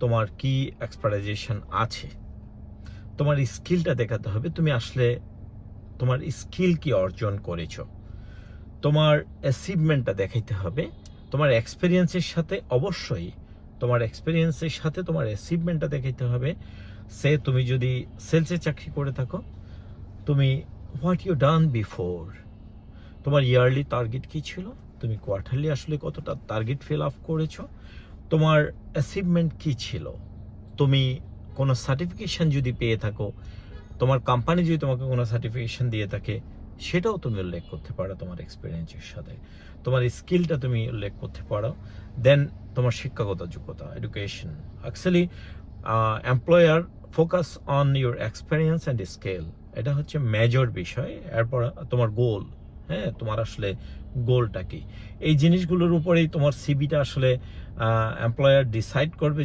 তোমার কি এক্সপার্টাইজেশন আছে, তোমার স্কিলটা দেখাতে হবে। তুমি আসলে তোমার স্কিল কি অর্জন করেছো, তোমার অ্যাচিভমেন্টটা দেখাইতে হবে। তোমার এক্সপিরিয়েন্সের সাথে অবশ্যই তোমার এক্সপিরিয়েন্সের সাথে তোমার অ্যাচিভমেন্টটা দেখাইতে হবে। সে তুমি যদি সেলসে চাকরি করে থাকো, তুমি হোয়াট ইউ ডান বিফোর, তোমার ইয়ারলি টার্গেট কি ছিল, তুমি কোয়ার্টারলি আসলে কতটা টার্গেট ফিল আপ করেছো, তোমার অ্যাচিভমেন্ট কি ছিল, তুমি কোনো সার্টিফিকেশন যদি পেয়ে থাকো, তোমার কোম্পানি যদি তোমাকে কোনো সার্টিফিকেশন দিয়ে থাকে, সেটাও তুমি উল্লেখ করতে পারো তোমার এক্সপিরিয়েন্সের সাথে। তোমার স্কিলটা তুমি উল্লেখ করতে পারো। দেন তোমার শিক্ষাগত যোগ্যতা, education. Actually employer focus on your experience and skill, এটা হচ্ছে মেজর বিষয়। এরপর তোমার গোল, হ্যাঁ, তোমার আসলে গোলটা কি, এই জিনিসগুলোর উপরেই তোমার সিভিটা আসলে এমপ্লয়ার ডিসাইড করবে